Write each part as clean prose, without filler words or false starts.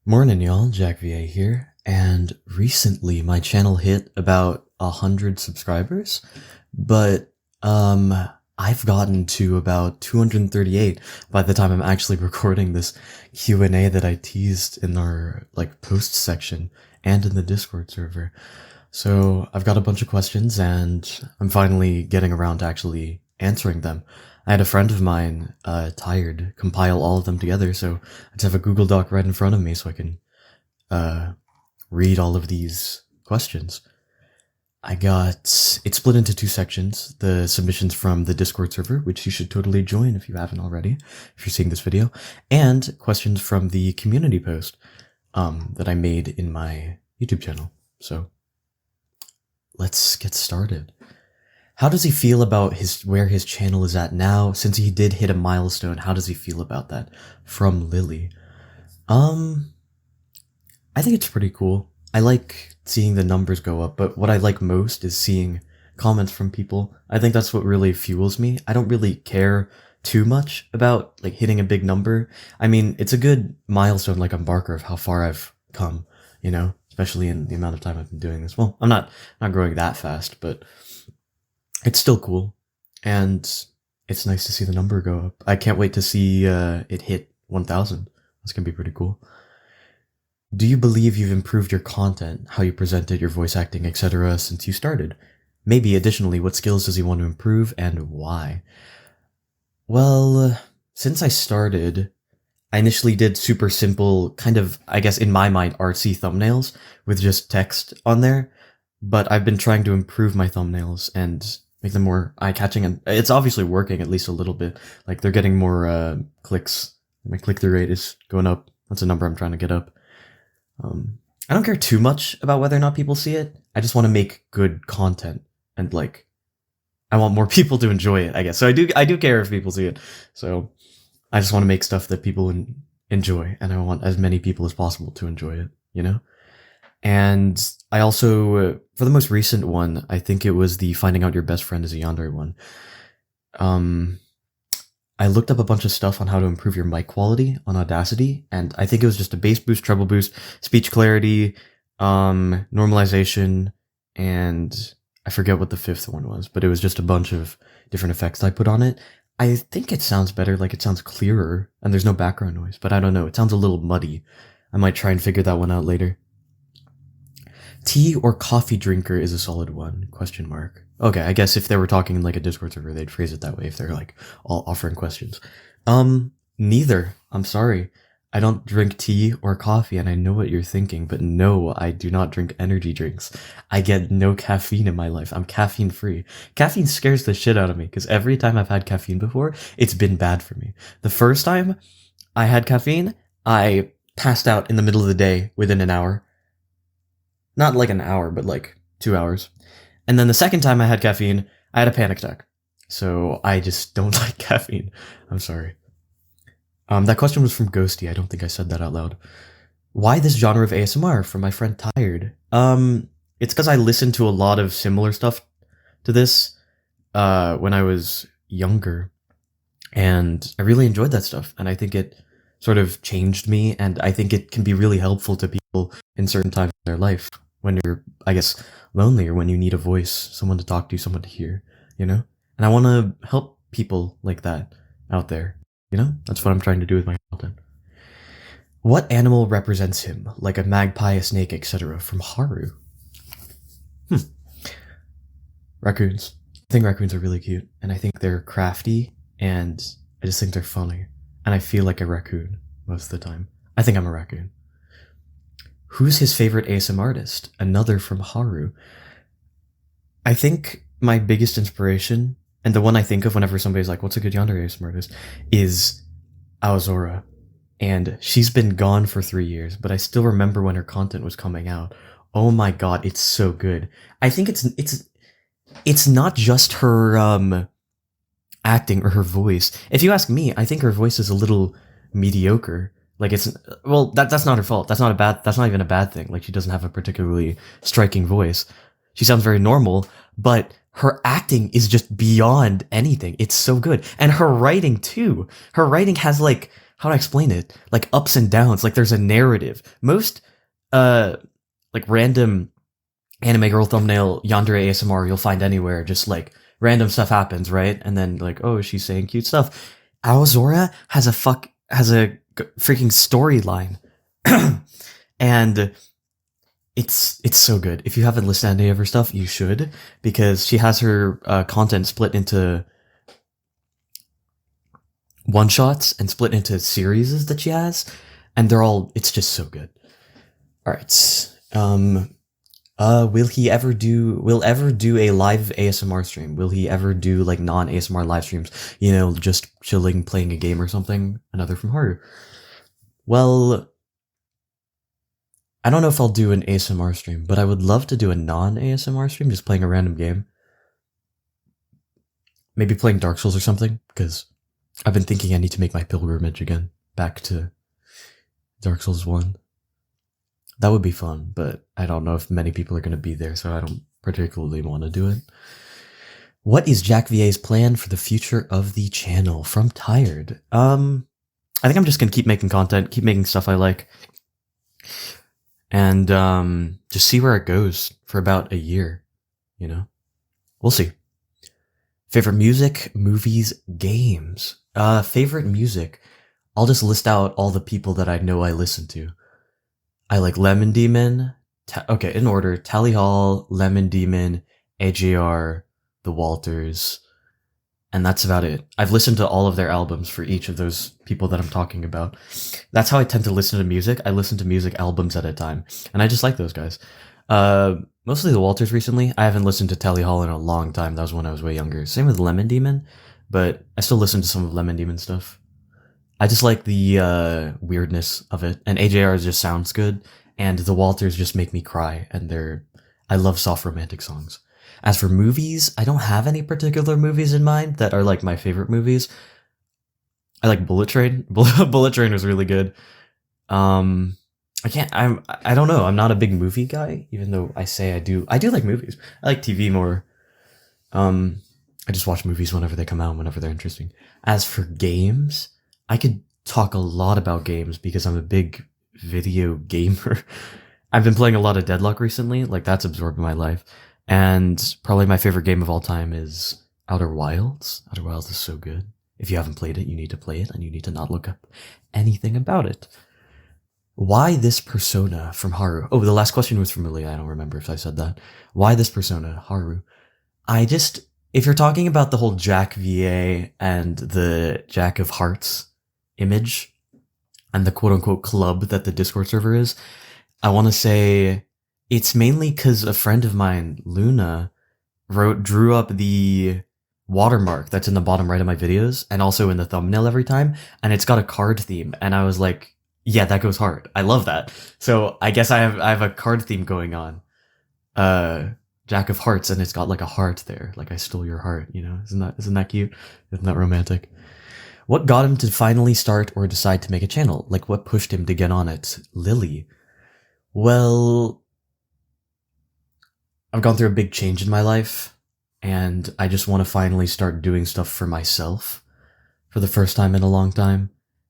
Morning, y'all. JackVA here, and recently my channel hit about 100 subscribers, but I've gotten to about 238 by the time I'm actually recording this Q&A that I teased in our post section and in the Discord server. So I've got a bunch of questions, and I'm finally getting around to actually answering them. I had a friend of mine, Tired, compile all of them together, so I just have a Google Doc right in front of me so I can read all of these questions. It's split into two sections: the submissions from the Discord server, which you should totally join if you haven't already, if you're seeing this video, and questions from the community post that I made in my YouTube channel. So let's get started. How does he feel about where his channel is at now? Since he did hit a milestone, how does he feel about that? From Lily. I think it's pretty cool. I like seeing the numbers go up, but what I like most is seeing comments from people. I think that's what really fuels me. I don't really care too much about hitting a big number. I mean, it's a good milestone, like a marker of how far I've come, especially in the amount of time I've been doing this. Well, I'm not growing that fast, but it's still cool, and it's nice to see the number go up. I can't wait to see it hit 1,000. That's gonna be pretty cool. Do you believe you've improved your content, how you present it, your voice acting, etc. since you started? Maybe additionally, what skills does he want to improve and why? Well, since I started, I initially did super simple, kind of, I guess in my mind, artsy thumbnails with just text on there, but I've been trying to improve my thumbnails and make them more eye-catching, and it's obviously working at least a little bit. They're getting more clicks. My click-through rate is going up. That's a number I'm trying to get up. I don't care too much about whether or not people see it. I just want to make good content, and I want more people to enjoy it, I guess. So I do care if people see it. So I just want to make stuff that people enjoy, and I want as many people as possible to enjoy it, And I also, for the most recent one, I think it was the Finding Out Your Best Friend is a Yandere one. I looked up a bunch of stuff on how to improve your mic quality on Audacity, and I think it was just a bass boost, treble boost, speech clarity, normalization, and I forget what the fifth one was, but it was just a bunch of different effects that I put on it. I think it sounds better, it sounds clearer, and there's no background noise, but I don't know, it sounds a little muddy. I might try and figure that one out later. Tea or coffee drinker is a solid one, ? Okay, I guess if they were talking in a Discord server, they'd phrase it that way if they're all offering questions. Neither. I'm sorry. I don't drink tea or coffee, and I know what you're thinking, but no, I do not drink energy drinks. I get no caffeine in my life. I'm caffeine free. Caffeine scares the shit out of me, because every time I've had caffeine before, it's been bad for me. The first time I had caffeine, I passed out in the middle of the day within an hour. Not an hour, but 2 hours. And then the second time I had caffeine, I had a panic attack. So I just don't like caffeine. I'm sorry. That question was from Ghosty. I don't think I said that out loud. Why this genre of ASMR? From my friend Tired. It's because I listened to a lot of similar stuff to this when I was younger. And I really enjoyed that stuff. And I think it sort of changed me. And I think it can be really helpful to people in certain times of their life. When you're, I guess, lonely, or when you need a voice, someone to talk to, someone to hear, And I want to help people like that out there, That's what I'm trying to do with my content. What animal represents him? Like a magpie, a snake, etc. From Haru. Raccoons. I think raccoons are really cute, and I think they're crafty, and I just think they're funny. And I feel like a raccoon most of the time. I think I'm a raccoon. Who's his favorite ASMR artist? Another from Haru. I think my biggest inspiration, and the one I think of whenever somebody's like, what's a good yandere ASMR artist, is Aozora. And she's been gone for 3 years, but I still remember when her content was coming out. Oh my god, it's so good. I think it's not just her acting or her voice. If you ask me, I think her voice is a little mediocre. That's not her fault. That's not even a bad thing. She doesn't have a particularly striking voice. She sounds very normal, but her acting is just beyond anything. It's so good. And her writing too. Her writing has how do I explain it? Like ups and downs. Like there's a narrative. Most like random anime girl thumbnail yandere ASMR you'll find anywhere. Just like random stuff happens, right? And then like, oh, she's saying cute stuff. Aozora has a freaking storyline, and it's so good. If you haven't listened to any of her stuff, you should, because she has her content split into one shots and split into series that she has, and it's just so good. All right. Will ever do a live ASMR stream? Will he ever do like non-ASMR live streams? You know, just chilling, playing a game or something? Another from Haru. Well, I don't know if I'll do an ASMR stream, but I would love to do a non-ASMR stream, just playing a random game. Maybe playing Dark Souls or something, because I've been thinking I need to make my pilgrimage again, back to Dark Souls 1. That would be fun, but I don't know if many people are going to be there, so I don't particularly want to do it. What is JackVA's plan for the future of the channel? From Tired. I think I'm just going to keep making content, keep making stuff I like, and just see where it goes for about a year, you know? We'll see. Favorite music, movies, games. Favorite music. I'll just list out all the people that I know I listen to. I like Lemon Demon. Okay, in order. Tally Hall, Lemon Demon, AJR, The Walters, and that's about it. I've listened to all of their albums for each of those people that I'm talking about. That's how I tend to listen to music. I listen to music albums at a time, and I just like those guys. Mostly The Walters recently. I haven't listened to Tally Hall in a long time. That was when I was way younger. Same with Lemon Demon, but I still listen to some of Lemon Demon stuff. I just like the weirdness of it, and AJR just sounds good, and the Walters just make me cry, and I love soft romantic songs. As for movies, I don't have any particular movies in mind that are like my favorite movies. I like Bullet Train. Bullet Train was really good. I don't know. I'm not a big movie guy, even though I say I do. I do like movies. I like TV more. I just watch movies whenever they come out, whenever they're interesting. As for games, I could talk a lot about games because I'm a big video gamer. I've been playing a lot of Deadlock recently, like that's absorbed my life. And probably my favorite game of all time is Outer Wilds. Outer Wilds is so good. If you haven't played it, you need to play it, and you need to not look up anything about it. Why this persona from Haru? Oh, the last question was from Malia. I don't remember if I said that. Why this persona, Haru? If you're talking about the whole JackVA and the Jack of Hearts image and the quote-unquote club that the Discord server is, I want to say it's mainly because a friend of mine, Luna, drew up the watermark that's in the bottom right of my videos and also in the thumbnail every time, and it's got a card theme, and I was like, yeah, that goes hard. I love that. So I guess I have a card theme going on. Jack of Hearts, and it's got like a heart there, like I stole your heart, you know? Isn't that cute? Isn't that romantic? What got him to finally start or decide to make a channel? Like, what pushed him to get on it? Lily. Well, I've gone through a big change in my life, and I just want to finally start doing stuff for myself for the first time in a long time,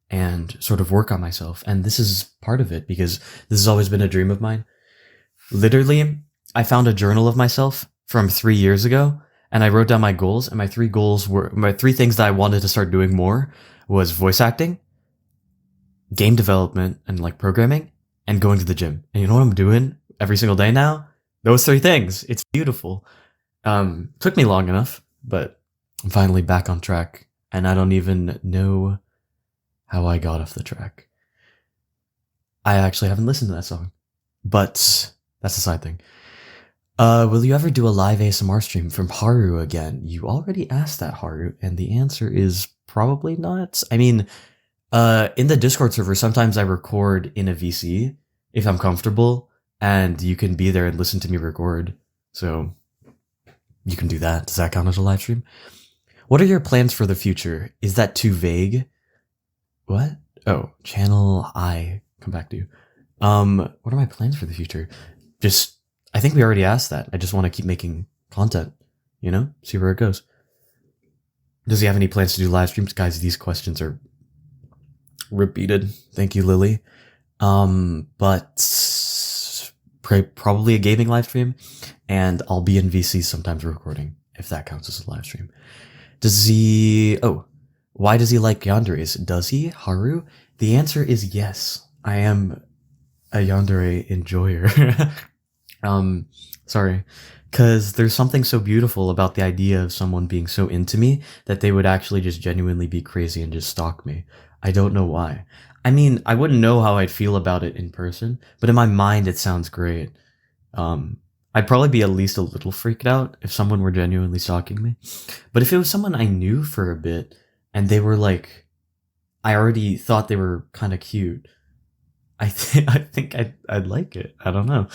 and sort of work on myself. And this is part of it, because this has always been a dream of mine. Literally, I found a journal of myself from 3 years ago, and I wrote down my goals, and my three things that I wanted to start doing more was voice acting, game development, and like programming, and going to the gym. And you know what I'm doing every single day now? Those 3 things. It's beautiful. Took me long enough, but I'm finally back on track, and I don't even know how I got off the track. I actually haven't listened to that song, but that's a side thing. Will you ever do a live ASMR stream from Haru again? You already asked that, Haru, and the answer is probably not. I mean, in the Discord server, sometimes I record in a VC if I'm comfortable, and you can be there and listen to me record. So you can do that. Does that count as a live stream? What are your plans for the future? Is that too vague? What? Oh, channel I. Come back to you. What are my plans for the future? I think we already asked that. I just want to keep making content, you know? See where it goes. Does he have any plans to do live streams? Guys, these questions are Repeated. Thank you, Lily. But probably a gaming live stream, and I'll be in VC sometimes recording, if that counts as a live stream. Does he... Oh, why does he like yanderes? Does he, Haru? The answer is yes. I am a yandere enjoyer. Sorry. Because there's something so beautiful about the idea of someone being so into me that they would actually just genuinely be crazy and just stalk me. I don't know why. I mean, I wouldn't know how I'd feel about it in person, but in my mind it sounds great. I'd probably be at least a little freaked out if someone were genuinely stalking me. But if it was someone I knew for a bit, and they were like, I already thought they were kind of cute, I think I'd like it. I don't know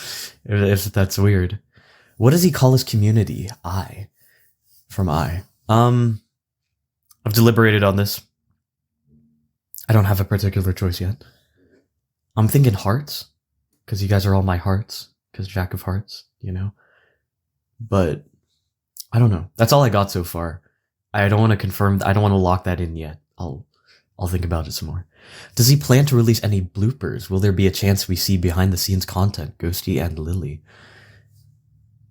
if that's weird. What does he call his community? I. From I. I've deliberated on this. I don't have a particular choice yet. I'm thinking hearts, because you guys are all my hearts, because Jack of Hearts, you know? But, I don't know. That's all I got so far. I don't want to confirm, I don't want to lock that in yet. I'll think about it some more. Does he plan to release any bloopers? Will there be a chance we see behind the scenes content, Ghosty and Lily?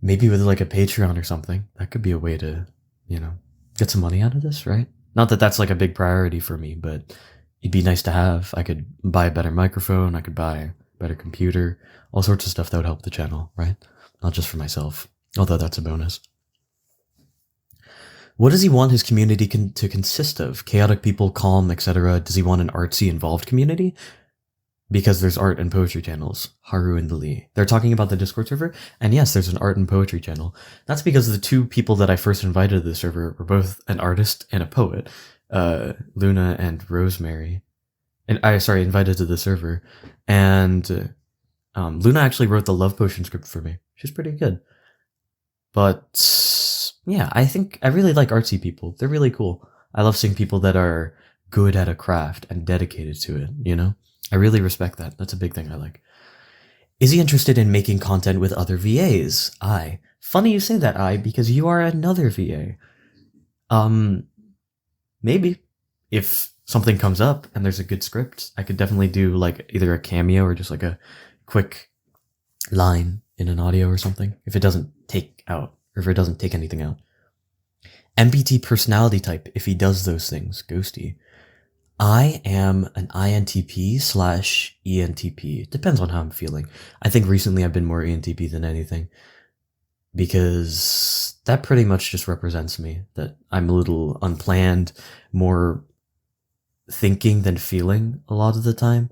Maybe with like a Patreon or something. That could be a way to, you know, get some money out of this, right? Not that that's like a big priority for me, but it'd be nice to have. I could buy a better microphone, I could buy a better computer, all sorts of stuff that would help the channel, right? Not just for myself, although that's a bonus. What does he want his community to consist of? Chaotic people, calm, etc. Does he want an artsy, involved community? Because there's art and poetry channels. Haru and Lee. They're talking about the Discord server, and yes, there's an art and poetry channel. That's because the two people that I first invited to the server were both an artist and a poet. Luna and Rosemary. And invited to the server. And Luna actually wrote the Love Potion script for me. She's pretty good. But yeah, I really like artsy people. They're really cool. I love seeing people that are good at a craft and dedicated to it, you know? I really respect that. That's a big thing I like. Is he interested in making content with other VAs? I. Funny you say that, I, because you are another VA. Maybe. If something comes up and there's a good script, I could definitely do like either a cameo or just like a quick line in an audio or something. If it doesn't take out, or if it doesn't take anything out. MBT personality type, if he does those things, Ghosty. I am an INTP/ENTP. It depends on how I'm feeling. I think recently I've been more ENTP than anything, because that pretty much just represents me, that I'm a little unplanned, more thinking than feeling a lot of the time,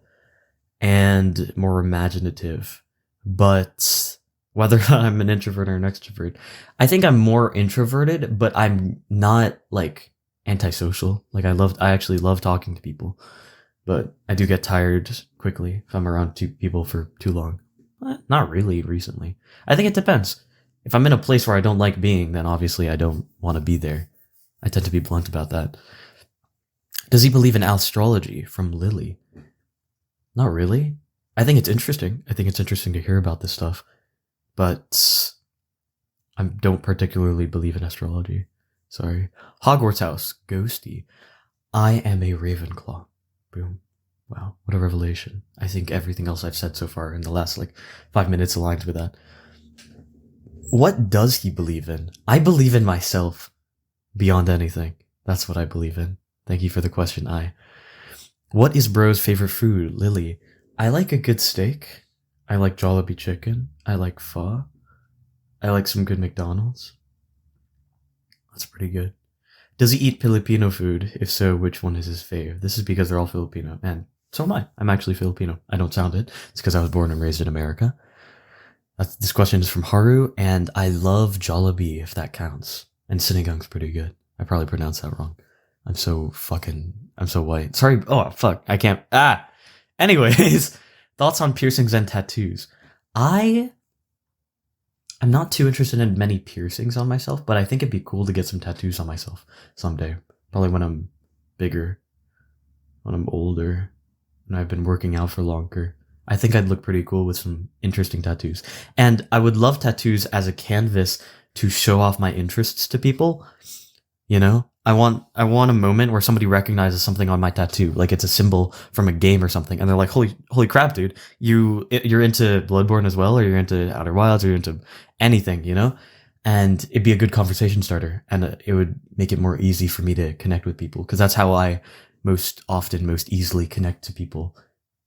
and more imaginative. But whether I'm an introvert or an extrovert, I think I'm more introverted, but I'm not like antisocial. Like I actually love talking to people, but I do get tired quickly if I'm around people for too long. Not really recently. I think it depends. If I'm in a place where I don't like being, then obviously I don't want to be there. I tend to be blunt about that. Does he believe in astrology? From Lily. Not really. I think it's interesting. I think it's interesting to hear about this stuff, but I don't particularly believe in astrology. Sorry. Hogwarts House. Ghosty. I am a Ravenclaw. Boom. Wow. What a revelation. I think everything else I've said so far in the last 5 minutes aligns with that. What does he believe in? I believe in myself. Beyond anything. That's what I believe in. Thank you for the question, I. What is bro's favorite food? Lily. I like a good steak. I like Jollibee chicken. I like pho. I like some good McDonald's. That's pretty good. Does he eat Filipino food? If so, which one is his fave? This is because they're all Filipino, and so am I. I'm actually Filipino. I don't sound it. It's because I was born and raised in America. This question is from Haru, and I love Jollibee, if that counts. And Sinigung's pretty good. I probably pronounced that wrong. I'm so white. Sorry. Oh, fuck. I can't. Anyways, thoughts on piercings and tattoos. I'm not too interested in many piercings on myself, but I think it'd be cool to get some tattoos on myself someday. Probably when I'm bigger, when I'm older, and I've been working out for longer. I think I'd look pretty cool with some interesting tattoos. And I would love tattoos as a canvas to show off my interests to people. You know, I want a moment where somebody recognizes something on my tattoo, like it's a symbol from a game or something, and they're like, holy crap, dude, you're into Bloodborne as well, or you're into Outer Wilds, or you're into anything, you know? And it'd be a good conversation starter, and it would make it more easy for me to connect with people, because that's how I most often, most easily connect to people.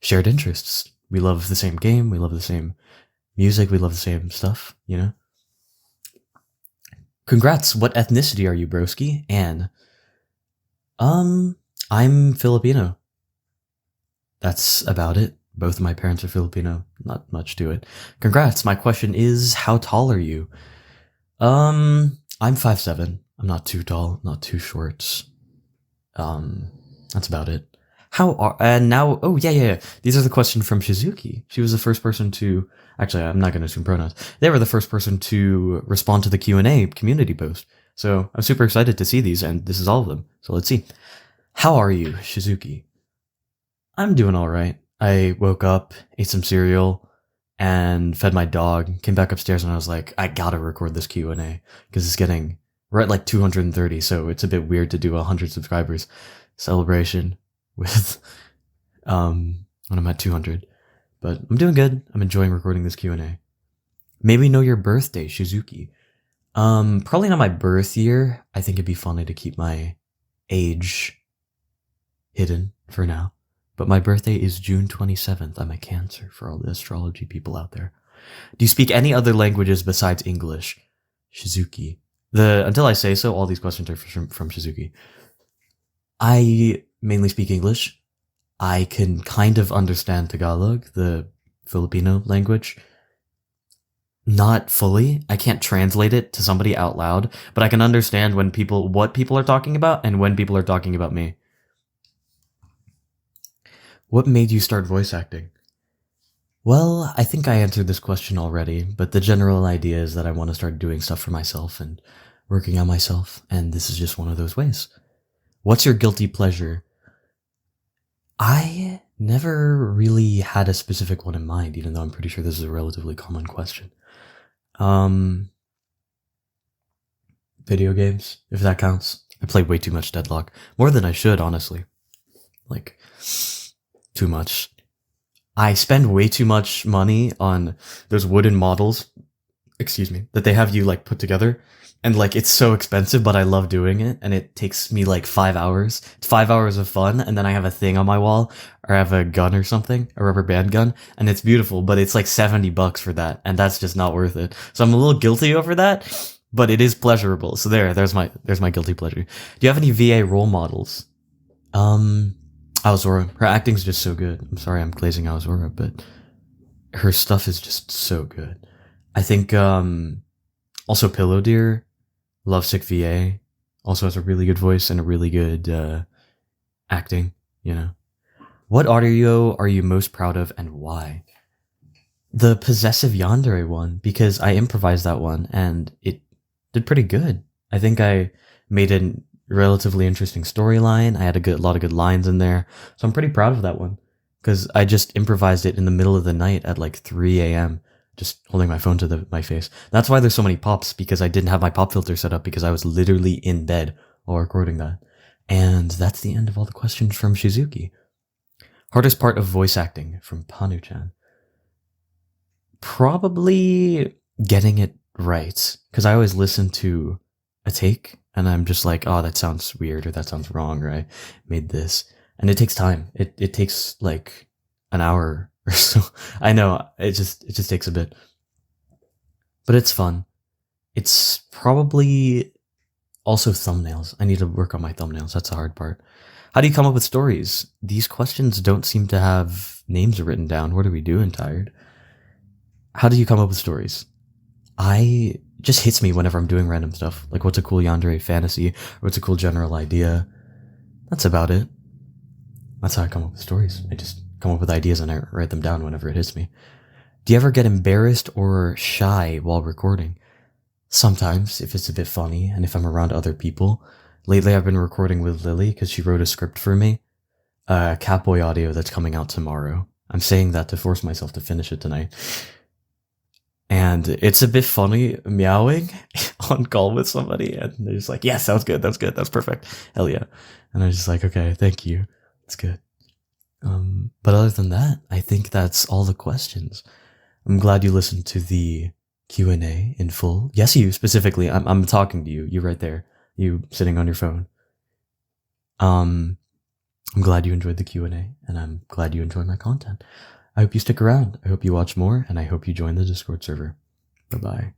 Shared interests. We love the same game, we love the same music, we love the same stuff, you know? Congrats, what ethnicity are you, broski? Anne. I'm Filipino. That's about it. Both of my parents are Filipino. Not much to it. Congrats, my question is, how tall are you? I'm 5'7". I'm not too tall, not too short. That's about it. And now, oh, yeah. These are the questions from Shizuki. She was the first person to, actually, I'm not going to assume pronouns. They were the first person to respond to the Q&A community post. So I'm super excited to see these, and this is all of them. So let's see. How are you, Shizuki? I'm doing all right. I woke up, ate some cereal, and fed my dog, came back upstairs, and I was like, I gotta record this Q&A, because we're at like 230, so it's a bit weird to do a 100 subscribers celebration with, when I'm at 200. But I'm doing good. I'm enjoying recording this Q&A. Maybe know your birthday, Shizuki. Probably not my birth year. I think it'd be funny to keep my age hidden for now. But my birthday is June 27th. I'm a Cancer for all the astrology people out there. Do you speak any other languages besides English? Shizuki. Until I say so, all these questions are from Shizuki. I mainly speak English. I can kind of understand Tagalog, the Filipino language. Not fully. I can't translate it to somebody out loud, but I can understand what people are talking about and when people are talking about me. What made you start voice acting? Well, I think I answered this question already, but the general idea is that I want to start doing stuff for myself and working on myself, and this is just one of those ways. What's your guilty pleasure? I never really had a specific one in mind, even though I'm pretty sure this is a relatively common question. Video games, if that counts. I play way too much Deadlock. More than I should, honestly. Like, too much. I spend way too much money on those wooden models, that they have you like put together. And like, it's so expensive, but I love doing it. And it takes me like 5 hours. It's 5 hours of fun. And then I have a thing on my wall, or I have a gun or something, a rubber band gun. And it's beautiful, but it's like $70 for that. And that's just not worth it. So I'm a little guilty over that, but it is pleasurable. So there's my guilty pleasure. Do you have any VA role models? Aozora. Her acting's just so good. I'm sorry I'm glazing Aozora, but her stuff is just so good. I think, also Pillow Deer, Lovesick VA, also has a really good voice and a really good, acting, you know. What audio are you most proud of and why? The Possessive Yandere one, because I improvised that one and it did pretty good. I think I made a relatively interesting storyline. I had a lot of good lines in there. So I'm pretty proud of that one because I just improvised it in the middle of the night at like 3 a.m. just holding my phone to my face. That's why there's so many pops, because I didn't have my pop filter set up because I was literally in bed while recording that. And that's the end of all the questions from Shizuki. Hardest part of voice acting from Panu-chan. Probably getting it right, because I always listen to a take and I'm just like, oh, that sounds weird, or that sounds wrong, or I made this. And it takes time. It takes like an hour or so. I know, it just takes a bit. But it's fun. It's probably also thumbnails. I need to work on my thumbnails. That's the hard part. How do you come up with stories? These questions don't seem to have names written down. What are we doing, Tired? How do you come up with stories? It just hits me whenever I'm doing random stuff. Like, what's a cool yandere fantasy? Or what's a cool general idea? That's about it. That's how I come up with stories. I just come up with ideas and I write them down whenever it hits me. Do you ever get embarrassed or shy while recording? Sometimes, if it's a bit funny and if I'm around other people. Lately, I've been recording with Lily because she wrote a script for me. Catboy audio that's coming out tomorrow. I'm saying that to force myself to finish it tonight. And it's a bit funny meowing on call with somebody, and they're just like, yeah, sounds good, that's perfect, hell yeah. And I was just like, okay, thank you, that's good. But other than that, I think that's all the questions. I'm glad you listened to the Q&A in full. Yes, you specifically. I'm talking to you. You right there. You sitting on your phone. I'm glad you enjoyed the Q&A, and I'm glad you enjoy my content. I hope you stick around. I hope you watch more, and I hope you join the Discord server. Bye-bye.